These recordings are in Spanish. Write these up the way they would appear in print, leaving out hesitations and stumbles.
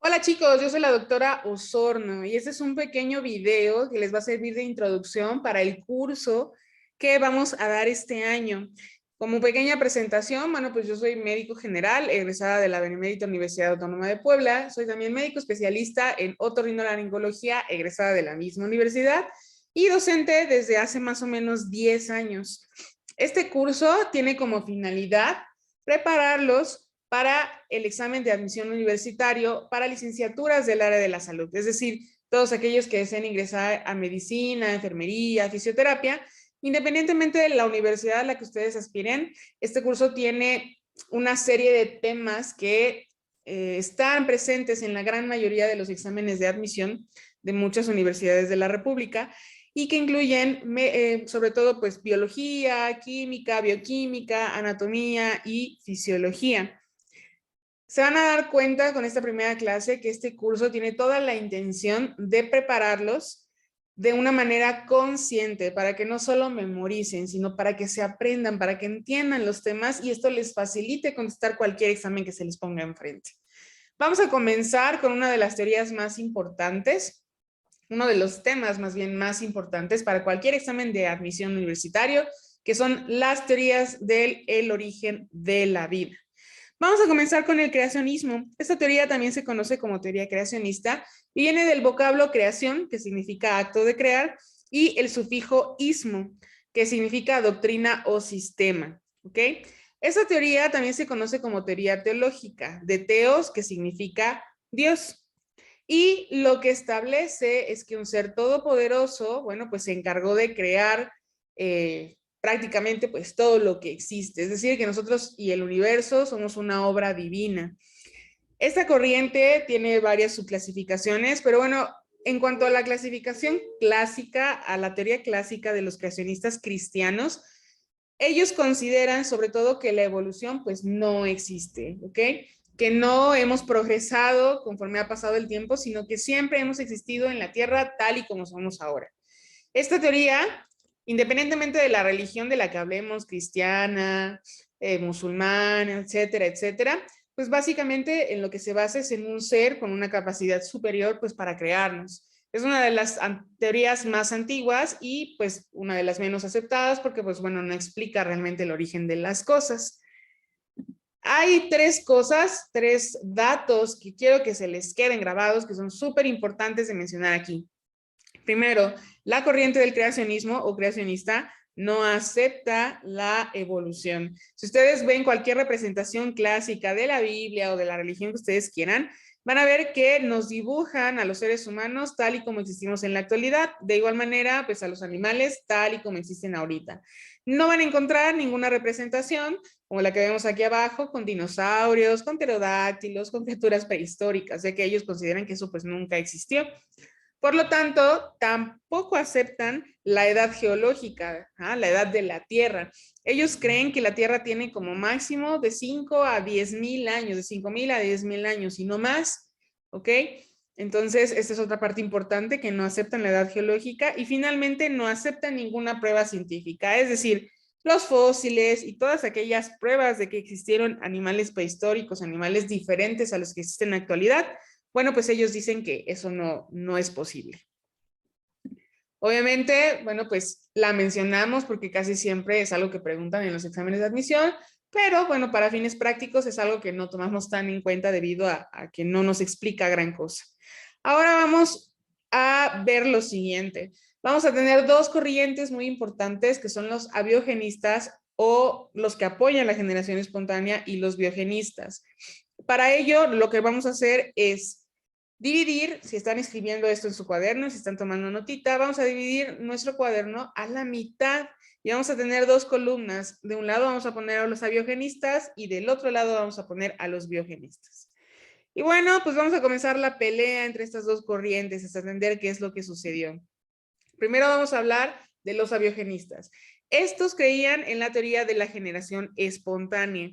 Hola chicos, yo soy la doctora Osorno y este es un pequeño video que les va a servir de introducción para el curso que vamos a dar este año. Como pequeña presentación, bueno, pues yo soy médico general, egresada de la Benemérita Universidad Autónoma de Puebla. Soy también médico especialista en otorrinolaringología, egresada de la misma universidad y docente desde hace más o menos 10 años. Este curso tiene como finalidad prepararlos para el examen de admisión universitario para licenciaturas del área de la salud, es decir, todos aquellos que deseen ingresar a medicina, enfermería, fisioterapia, independientemente de la universidad a la que ustedes aspiren. Este curso tiene una serie de temas que están presentes en la gran mayoría de los exámenes de admisión de muchas universidades de la República y que incluyen sobre todo pues biología, química, bioquímica, anatomía y fisiología. Se van a dar cuenta con esta primera clase que este curso tiene toda la intención de prepararlos de una manera consciente para que no solo memoricen, sino para que se aprendan, para que entiendan los temas y esto les facilite contestar cualquier examen que se les ponga enfrente. Vamos a comenzar con una de las teorías más importantes, uno de los temas más bien más importantes para cualquier examen de admisión universitario, que son las teorías del origen de la vida. Vamos a comenzar con el creacionismo. Esta teoría también se conoce como teoría creacionista y viene del vocablo creación, que significa acto de crear, y el sufijo ismo, que significa doctrina o sistema. ¿Ok? Esta teoría también se conoce como teoría teológica, de teos, que significa Dios. Y lo que establece es que un ser todopoderoso, bueno, pues se encargó de crear prácticamente pues todo lo que existe. Es decir, que nosotros y el universo somos una obra divina. Esta corriente tiene varias subclasificaciones, pero bueno, en cuanto a la clasificación clásica, a la teoría clásica de los creacionistas cristianos, ellos consideran sobre todo que la evolución pues no existe, ¿ok? Que no hemos progresado conforme ha pasado el tiempo, sino que siempre hemos existido en la Tierra tal y como somos ahora. Esta teoría, independientemente de la religión de la que hablemos, cristiana, musulmana, etcétera, etcétera, pues básicamente en lo que se basa es en un ser con una capacidad superior pues para crearnos. Es una de las teorías más antiguas y pues una de las menos aceptadas porque pues bueno, no explica realmente el origen de las cosas. Hay tres datos que quiero que se les queden grabados que son súper importantes de mencionar aquí. Primero, la corriente del creacionismo o creacionista no acepta la evolución. Si ustedes ven cualquier representación clásica de la Biblia o de la religión que ustedes quieran, van a ver que nos dibujan a los seres humanos tal y como existimos en la actualidad. De igual manera, pues a los animales tal y como existen ahorita. No van a encontrar ninguna representación como la que vemos aquí abajo, con dinosaurios, con pterodáctilos, con criaturas prehistóricas, ya que ellos consideran que eso pues nunca existió. Por lo tanto, tampoco aceptan la edad geológica, la edad de la Tierra. Ellos creen que la Tierra tiene como máximo de 5 a 10,000 años, de 5,000 a 10,000 años y no más, ¿ok? Entonces, esta es otra parte importante, que no aceptan la edad geológica y finalmente no aceptan ninguna prueba científica, es decir, los fósiles y todas aquellas pruebas de que existieron animales prehistóricos, animales diferentes a los que existen en la actualidad, bueno, pues ellos dicen que eso no es posible. Obviamente, bueno, pues la mencionamos porque casi siempre es algo que preguntan en los exámenes de admisión, pero bueno, para fines prácticos es algo que no tomamos tan en cuenta debido a que no nos explica gran cosa. Ahora vamos a ver lo siguiente. Vamos a tener dos corrientes muy importantes que son los abiogenistas o los que apoyan la generación espontánea y los biogenistas. Para ello, lo que vamos a hacer es dividir, si están escribiendo esto en su cuaderno, si están tomando notita, vamos a dividir nuestro cuaderno a la mitad y vamos a tener dos columnas. De un lado vamos a poner a los abiogenistas y del otro lado vamos a poner a los biogenistas. Y bueno, pues vamos a comenzar la pelea entre estas dos corrientes hasta entender qué es lo que sucedió. Primero vamos a hablar de los abiogenistas. Estos creían en la teoría de la generación espontánea.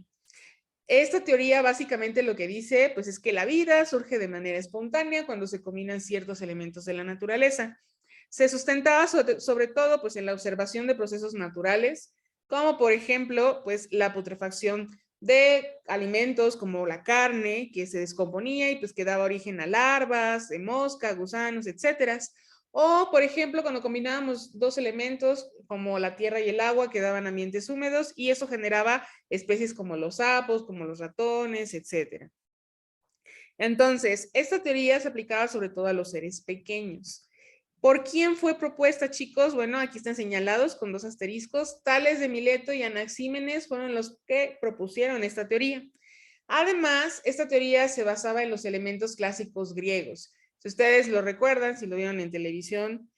Esta teoría básicamente lo que dice pues es que la vida surge de manera espontánea cuando se combinan ciertos elementos de la naturaleza. Se sustentaba sobre todo pues en la observación de procesos naturales, como por ejemplo pues la putrefacción de alimentos como la carne, que se descomponía y pues que daba origen a larvas, de mosca, gusanos, etcétera. O, por ejemplo, cuando combinábamos dos elementos como la tierra y el agua que daban ambientes húmedos y eso generaba especies como los sapos, como los ratones, etcétera. Entonces, esta teoría se aplicaba sobre todo a los seres pequeños. ¿Por quién fue propuesta, chicos? Bueno, aquí están señalados con 2 asteriscos. Tales de Mileto y Anaxímenes fueron los que propusieron esta teoría. Además, esta teoría se basaba en los elementos clásicos griegos. Si ustedes lo recuerdan, si lo vieron en televisión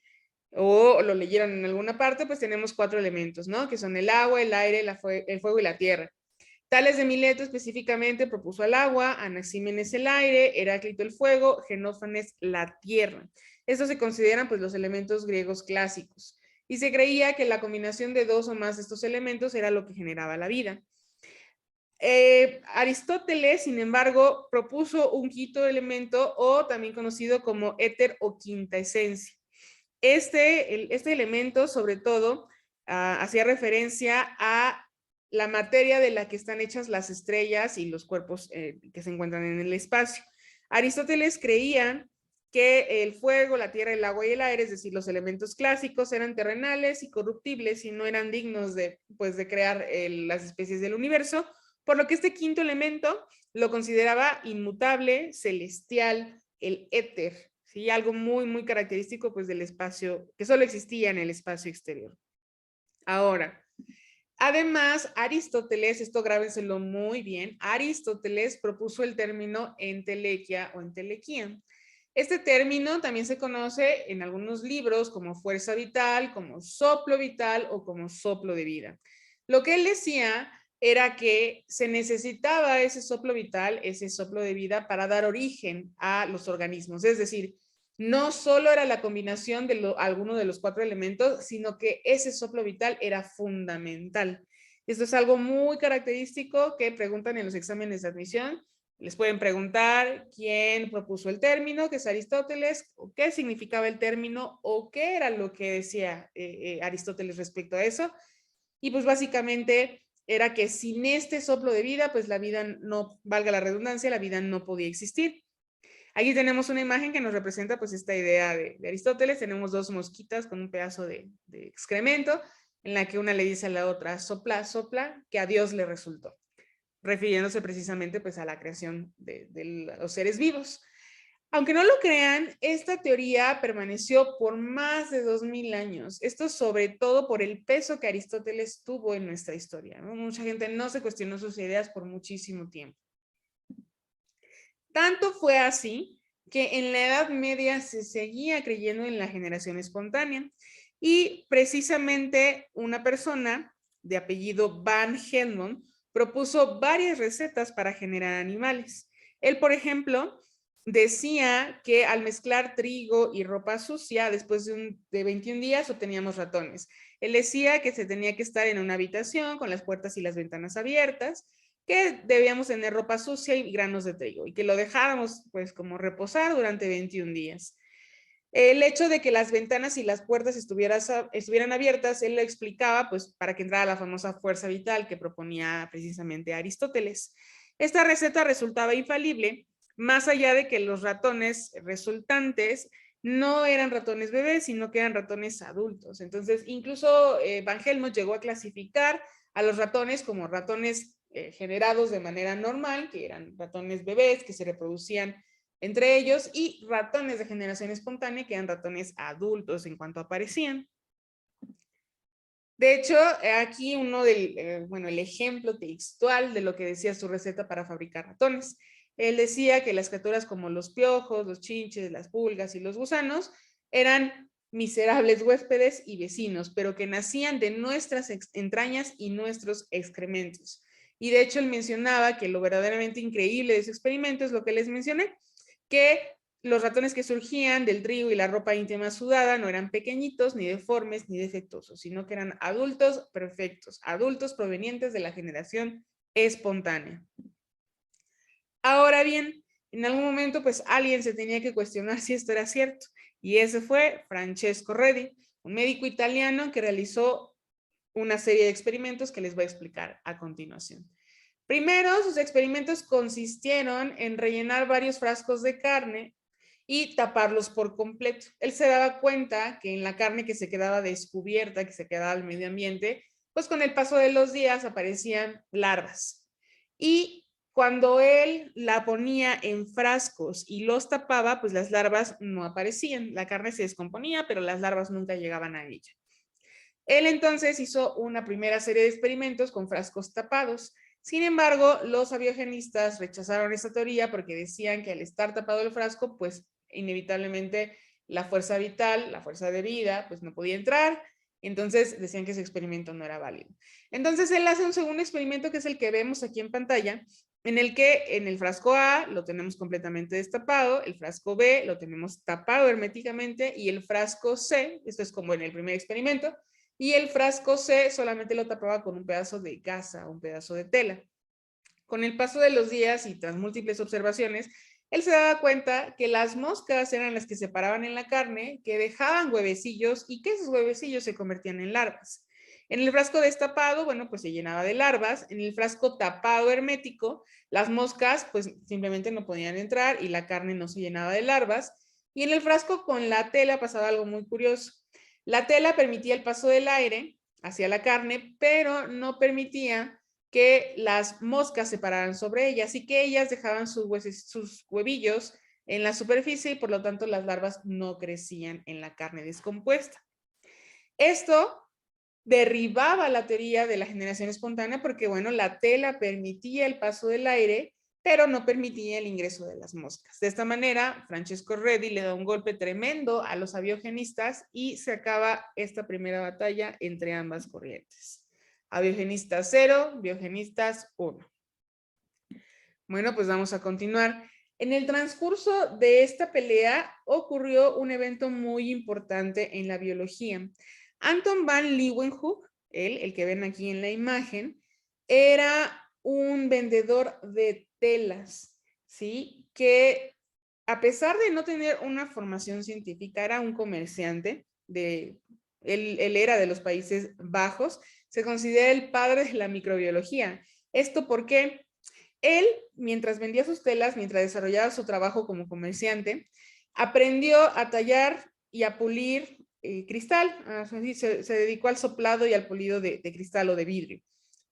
o lo leyeron en alguna parte, pues tenemos 4 elementos, ¿no? Que son el agua, el aire, el fuego y la tierra. Tales de Mileto específicamente propuso el agua, Anaxímenes el aire, Heráclito el fuego, Genófanes la tierra. Estos se consideran pues los elementos griegos clásicos. Y se creía que la combinación de 2 o más de estos elementos era lo que generaba la vida. Aristóteles, sin embargo, propuso un quinto elemento o también conocido como éter o quinta esencia. Este elemento, sobre todo, hacía referencia a la materia de la que están hechas las estrellas y los cuerpos que se encuentran en el espacio. Aristóteles creía que el fuego, la tierra, el agua y el aire, es decir, los elementos clásicos, eran terrenales y corruptibles y no eran dignos de, pues, de crear las especies del universo, por lo que este quinto elemento lo consideraba inmutable, celestial, el éter, ¿sí? Algo muy, muy característico pues del espacio, que solo existía en el espacio exterior. Ahora, además, Aristóteles, esto grábenselo muy bien, Aristóteles propuso el término entelequia o entelequía. Este término también se conoce en algunos libros como fuerza vital, como soplo vital o como soplo de vida. Lo que él decía era que se necesitaba ese soplo vital, ese soplo de vida para dar origen a los organismos. Es decir, no solo era la combinación de alguno de los 4 elementos, sino que ese soplo vital era fundamental. Esto es algo muy característico que preguntan en los exámenes de admisión. Les pueden preguntar quién propuso el término, que es Aristóteles, o qué significaba el término, o qué era lo que decía Aristóteles respecto a eso. Y pues básicamente era que sin este soplo de vida, pues la vida no, valga la redundancia, la vida no podía existir. Aquí tenemos una imagen que nos representa pues esta idea de Aristóteles. Tenemos 2 mosquitas con un pedazo de excremento, en la que una le dice a la otra, sopla, sopla, que a Dios le resultó, refiriéndose precisamente pues a la creación de los seres vivos. Aunque no lo crean, esta teoría permaneció por más de 2000 años. Esto sobre todo por el peso que Aristóteles tuvo en nuestra historia, ¿no? Mucha gente no se cuestionó sus ideas por muchísimo tiempo. Tanto fue así que en la Edad Media se seguía creyendo en la generación espontánea y precisamente una persona de apellido Van Helmont propuso varias recetas para generar animales. Él, por ejemplo, decía que al mezclar trigo y ropa sucia, después de 21 días obteníamos ratones. Él decía que se tenía que estar en una habitación con las puertas y las ventanas abiertas, que debíamos tener ropa sucia y granos de trigo y que lo dejáramos pues como reposar durante 21 días. El hecho de que las ventanas y las puertas estuvieran abiertas, él lo explicaba pues para que entrara la famosa fuerza vital que proponía precisamente Aristóteles. Esta receta resultaba infalible, más allá de que los ratones resultantes no eran ratones bebés, sino que eran ratones adultos. Entonces, incluso Van Helmont llegó a clasificar a los ratones como ratones generados de manera normal, que eran ratones bebés que se reproducían entre ellos, y ratones de generación espontánea, que eran ratones adultos en cuanto aparecían. De hecho, aquí el ejemplo textual de lo que decía su receta para fabricar ratones. Él decía que las criaturas como los piojos, los chinches, las pulgas y los gusanos eran miserables huéspedes y vecinos, pero que nacían de nuestras entrañas y nuestros excrementos. Y de hecho él mencionaba que lo verdaderamente increíble de ese experimento es lo que les mencioné, que los ratones que surgían del trigo y la ropa íntima sudada no eran pequeñitos, ni deformes, ni defectuosos, sino que eran adultos perfectos, adultos provenientes de la generación espontánea. Ahora bien, en algún momento pues alguien se tenía que cuestionar si esto era cierto, y ese fue Francesco Redi, un médico italiano que realizó una serie de experimentos que les voy a explicar a continuación. Primero, sus experimentos consistieron en rellenar varios frascos de carne y taparlos por completo. Él se daba cuenta que en la carne que se quedaba descubierta, que se quedaba al medio ambiente, pues con el paso de los días aparecían larvas. Y cuando él la ponía en frascos y los tapaba, pues las larvas no aparecían. La carne se descomponía, pero las larvas nunca llegaban a ella. Él entonces hizo una primera serie de experimentos con frascos tapados. Sin embargo, los abiogenistas rechazaron esta teoría porque decían que al estar tapado el frasco, pues inevitablemente la fuerza vital, la fuerza de vida, pues no podía entrar. Entonces decían que ese experimento no era válido. Entonces él hace un segundo experimento que es el que vemos aquí en pantalla, en el que en el frasco A lo tenemos completamente destapado, el frasco B lo tenemos tapado herméticamente y el frasco C, esto es como en el primer experimento, y el frasco C solamente lo tapaba con un pedazo de gasa, un pedazo de tela. Con el paso de los días y tras múltiples observaciones, él se daba cuenta que las moscas eran las que se paraban en la carne, que dejaban huevecillos y que esos huevecillos se convertían en larvas. En el frasco destapado, bueno, pues se llenaba de larvas. En el frasco tapado hermético, las moscas pues simplemente no podían entrar y la carne no se llenaba de larvas. Y en el frasco con la tela pasaba algo muy curioso. La tela permitía el paso del aire hacia la carne, pero no permitía que las moscas se pararan sobre ella, así que ellas dejaban sus huevillos en la superficie y por lo tanto las larvas no crecían en la carne descompuesta. Esto derribaba la teoría de la generación espontánea porque, bueno, la tela permitía el paso del aire, pero no permitía el ingreso de las moscas. De esta manera, Francesco Redi le da un golpe tremendo a los abiogenistas y se acaba esta primera batalla entre ambas corrientes. Abiogenistas 0, biogenistas 1. Bueno, pues vamos a continuar. En el transcurso de esta pelea ocurrió un evento muy importante en la biología. Anton van Leeuwenhoek, el que ven aquí en la imagen, era un vendedor de telas, ¿sí? Que a pesar de no tener una formación científica, era un comerciante, él era de los Países Bajos, se considera el padre de la microbiología. ¿Esto por qué? Él, mientras vendía sus telas, mientras desarrollaba su trabajo como comerciante, aprendió a tallar y a pulir cristal. Se dedicó al soplado y al pulido de cristal o de vidrio.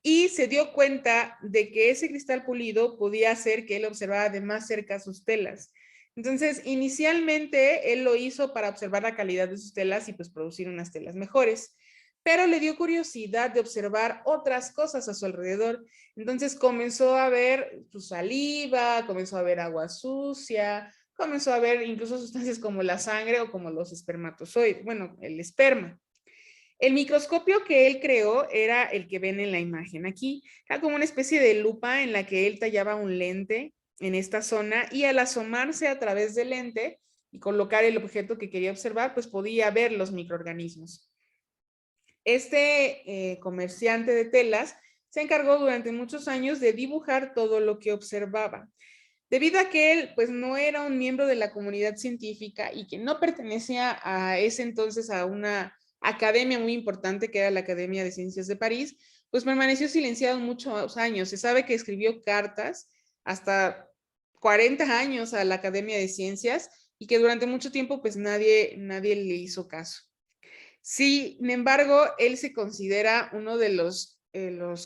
Y se dio cuenta de que ese cristal pulido podía hacer que él observara de más cerca sus telas. Entonces, inicialmente, él lo hizo para observar la calidad de sus telas y pues producir unas telas mejores. Pero le dio curiosidad de observar otras cosas a su alrededor. Entonces comenzó a ver su saliva, comenzó a ver agua sucia, comenzó a ver incluso sustancias como la sangre o como los espermatozoides, bueno, el esperma. El microscopio que él creó era el que ven en la imagen aquí. Era como una especie de lupa en la que él tallaba un lente en esta zona y al asomarse a través del lente y colocar el objeto que quería observar, pues podía ver los microorganismos. Este comerciante de telas se encargó durante muchos años de dibujar todo lo que observaba. Debido a que él pues no era un miembro de la comunidad científica y que no pertenecía a ese entonces a una academia muy importante que era la Academia de Ciencias de París, pues permaneció silenciado muchos años. Se sabe que escribió cartas hasta 40 años a la Academia de Ciencias y que durante mucho tiempo pues nadie le hizo caso. Sin embargo, él se considera uno de los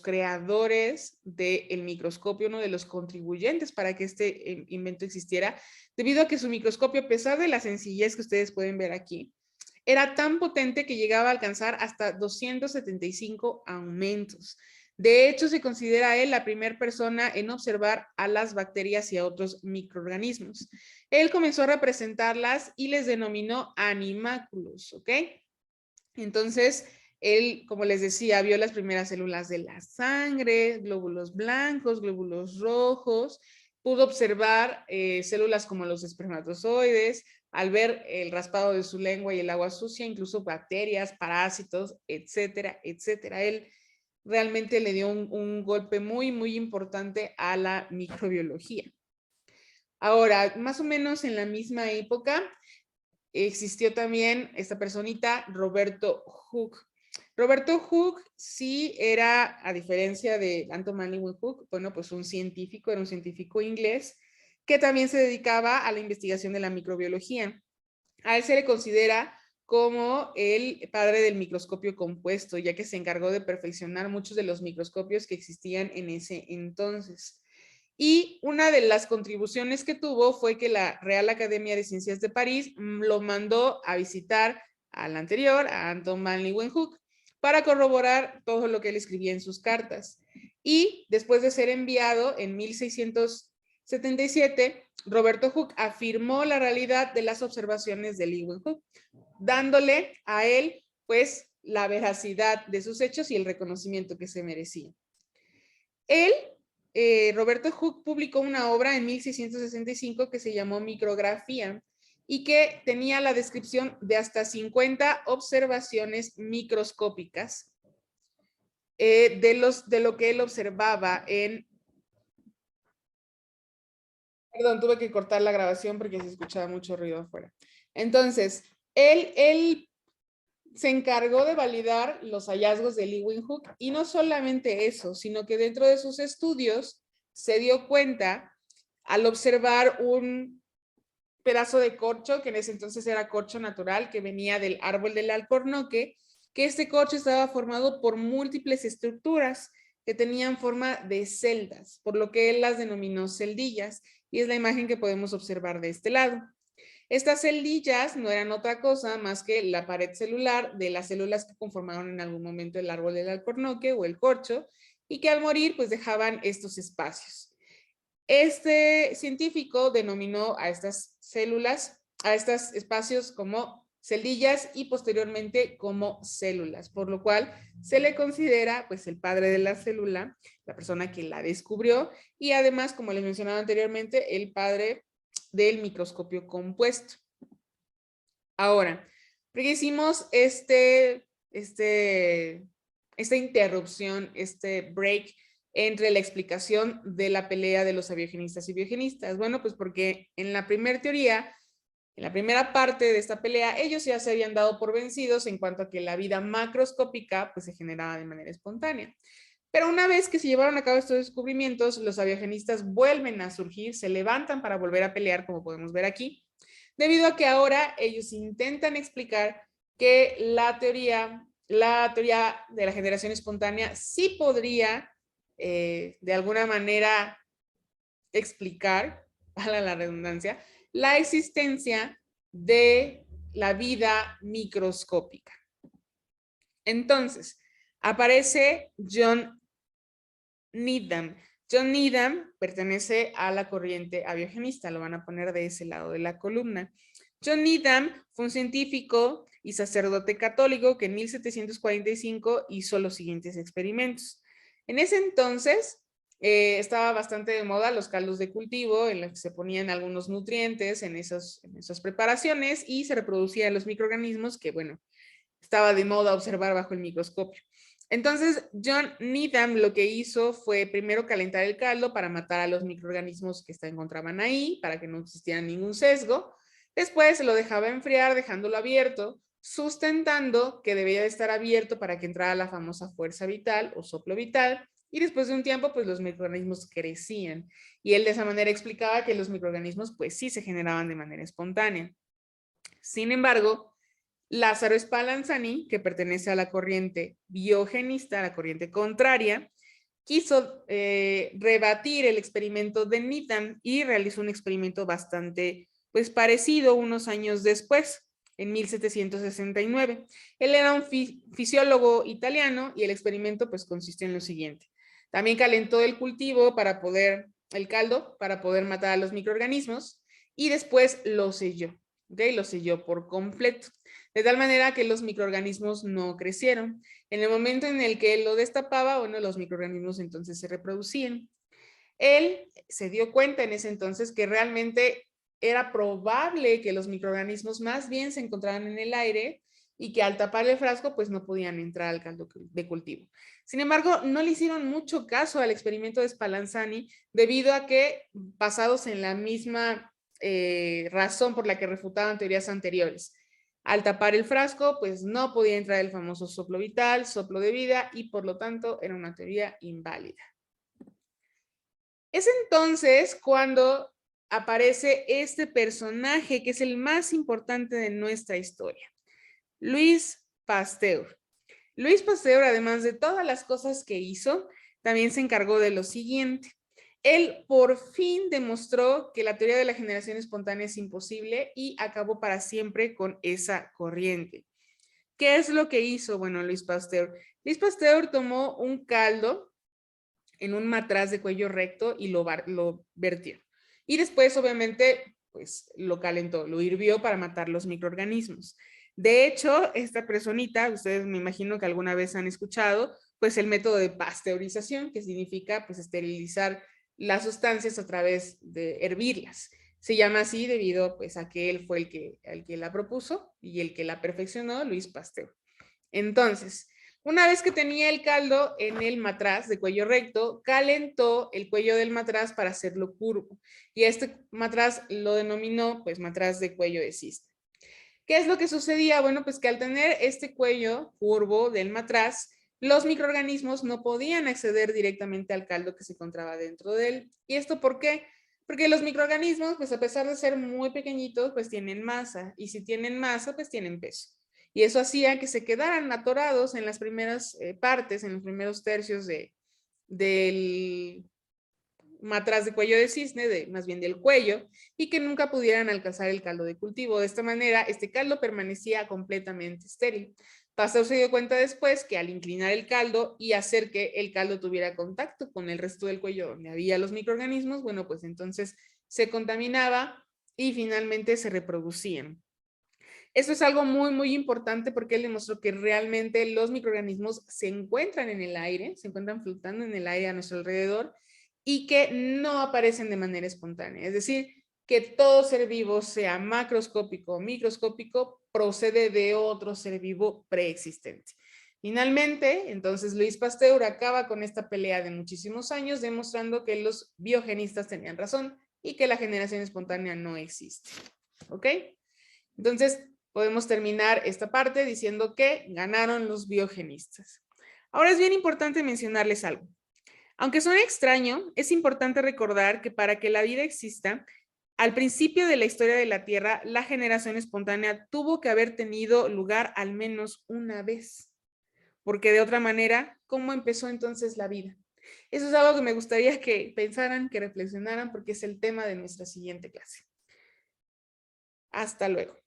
creadores del microscopio, uno de los contribuyentes para que este invento existiera, debido a que su microscopio, a pesar de la sencillez que ustedes pueden ver aquí, era tan potente que llegaba a alcanzar hasta 275 aumentos. De hecho, se considera él la primera persona en observar a las bacterias y a otros microorganismos. Él comenzó a representarlas y les denominó animáculos, ¿ok? Entonces, él, como les decía, vio las primeras células de la sangre, glóbulos blancos, glóbulos rojos, pudo observar células como los espermatozoides, al ver el raspado de su lengua y el agua sucia, incluso bacterias, parásitos, etcétera, etcétera. Él realmente le dio un golpe muy, muy importante a la microbiología. Ahora, más o menos en la misma época, existió también esta personita, Roberto Hooke. Roberto Hooke sí era, a diferencia de Anton Manley Hooke, bueno, pues un científico, era un científico inglés que también se dedicaba a la investigación de la microbiología. A él se le considera como el padre del microscopio compuesto, ya que se encargó de perfeccionar muchos de los microscopios que existían en ese entonces. Y una de las contribuciones que tuvo fue que la Real Academia de Ciencias de París lo mandó a visitar al anterior, a Anton van Leeuwenhoek, para corroborar todo lo que él escribía en sus cartas. Y después de ser enviado en 1677, Roberto Hooke afirmó la realidad de las observaciones de Leeuwenhoek, dándole a él, pues, la veracidad de sus hechos y el reconocimiento que se merecía. Él, Roberto Hooke, publicó una obra en 1665 que se llamó Micrografía y que tenía la descripción de hasta 50 observaciones microscópicas de lo que él observaba en... Perdón, tuve que cortar la grabación porque se escuchaba mucho ruido afuera. Entonces, él se encargó de validar los hallazgos de Leeuwenhoek y no solamente eso, sino que dentro de sus estudios se dio cuenta al observar un pedazo de corcho, que en ese entonces era corcho natural, que venía del árbol del alcornoque, que este corcho estaba formado por múltiples estructuras que tenían forma de celdas, por lo que él las denominó celdillas, y es la imagen que podemos observar de este lado. Estas celdillas no eran otra cosa más que la pared celular de las células que conformaron en algún momento el árbol del alcornoque o el corcho, y que al morir pues dejaban estos espacios. Este científico denominó a estas células, a estos espacios como celdillas y posteriormente como células, por lo cual se le considera pues el padre de la célula, la persona que la descubrió y además, como les mencionaba anteriormente, el padre del microscopio compuesto. Ahora, ¿por qué hicimos esta interrupción, este break entre la explicación de la pelea de los abiogenistas y biogenistas? Bueno, pues porque en la primera teoría, en la primera parte de esta pelea, ellos ya se habían dado por vencidos en cuanto a que la vida macroscópica pues se generaba de manera espontánea. Pero una vez que se llevaron a cabo estos descubrimientos, los abiogenistas vuelven a surgir, se levantan para volver a pelear, como podemos ver aquí, debido a que ahora ellos intentan explicar que la teoría de la generación espontánea sí podría, de alguna manera, explicar, para la redundancia, la existencia de la vida microscópica. Entonces, aparece John Needham. John Needham pertenece a la corriente abiogenista, lo van a poner de ese lado de la columna. John Needham fue un científico y sacerdote católico que en 1745 hizo los siguientes experimentos. En ese entonces estaba bastante de moda los caldos de cultivo en los que se ponían algunos nutrientes en esas preparaciones y se reproducían los microorganismos que, bueno, estaba de moda observar bajo el microscopio. Entonces, John Needham lo que hizo fue primero calentar el caldo para matar a los microorganismos que se encontraban ahí, para que no existiera ningún sesgo. Después se lo dejaba enfriar, dejándolo abierto, sustentando que debía de estar abierto para que entrara la famosa fuerza vital o soplo vital. Y después de un tiempo, pues los microorganismos crecían. Y él de esa manera explicaba que los microorganismos, pues sí se generaban de manera espontánea. Sin embargo, Lázaro Spallanzani, que pertenece a la corriente biogenista, a la corriente contraria, quiso rebatir el experimento de Needham y realizó un experimento bastante pues, parecido unos años después, en 1769. Él era un fisiólogo italiano y el experimento pues, consistió en lo siguiente. También calentó el cultivo el caldo, para poder matar a los microorganismos y después lo selló. ¿Okay? Lo selló por completo, de tal manera que los microorganismos no crecieron. En el momento en el que él lo destapaba, bueno, los microorganismos entonces se reproducían. Él se dio cuenta en ese entonces que realmente era probable que los microorganismos más bien se encontraran en el aire y que al tapar el frasco pues no podían entrar al caldo de cultivo. Sin embargo, no le hicieron mucho caso al experimento de Spallanzani debido a que, basados en la misma razón por la que refutaban teorías anteriores, Al tapar el frasco, pues no podía entrar el famoso soplo vital, soplo de vida, y por lo tanto era una teoría inválida. Es entonces cuando aparece este personaje que es el más importante de nuestra historia, Luis Pasteur. Luis Pasteur, además de todas las cosas que hizo, también se encargó de lo siguiente. Él por fin demostró que la teoría de la generación espontánea es imposible y acabó para siempre con esa corriente. ¿Qué es lo que hizo? Bueno, Luis Pasteur. Luis Pasteur tomó un caldo en un matraz de cuello recto y lo vertió. Y después, obviamente, pues lo calentó, lo hirvió para matar los microorganismos. De hecho, esta personita, ustedes me imagino que alguna vez han escuchado, pues el método de pasteurización, que significa pues esterilizar las sustancias a través de hervirlas. Se llama así debido pues a que él fue el que la propuso y el que la perfeccionó, Luis Pasteur. Entonces, una vez que tenía el caldo en el matraz de cuello recto, calentó el cuello del matraz para hacerlo curvo. Y este matraz lo denominó pues matraz de cuello de cisne. ¿Qué es lo que sucedía? Bueno, pues que al tener este cuello curvo del matraz, los microorganismos no podían acceder directamente al caldo que se encontraba dentro de él. ¿Y esto por qué? Porque los microorganismos, pues a pesar de ser muy pequeñitos, pues tienen masa. Y si tienen masa, pues tienen peso. Y eso hacía que se quedaran atorados en las primeras partes, en los primeros tercios del matraz de cuello de cisne, más bien del cuello, y que nunca pudieran alcanzar el caldo de cultivo. De esta manera, este caldo permanecía completamente estéril. Pasteur se dio cuenta después que al inclinar el caldo y hacer que el caldo tuviera contacto con el resto del cuello donde había los microorganismos, bueno, pues entonces se contaminaba y finalmente se reproducían. Esto es algo muy, muy importante porque él demostró que realmente los microorganismos se encuentran en el aire, se encuentran flotando en el aire a nuestro alrededor y que no aparecen de manera espontánea. Es decir, que todo ser vivo, sea macroscópico o microscópico, procede de otro ser vivo preexistente. Finalmente, entonces Luis Pasteur acaba con esta pelea de muchísimos años, demostrando que los biogenistas tenían razón y que la generación espontánea no existe. ¿Ok? Entonces, podemos terminar esta parte diciendo que ganaron los biogenistas. Ahora es bien importante mencionarles algo. Aunque suene extraño, es importante recordar que para que la vida exista, al principio de la historia de la Tierra, la generación espontánea tuvo que haber tenido lugar al menos una vez. Porque de otra manera, ¿cómo empezó entonces la vida? Eso es algo que me gustaría que pensaran, que reflexionaran, porque es el tema de nuestra siguiente clase. Hasta luego.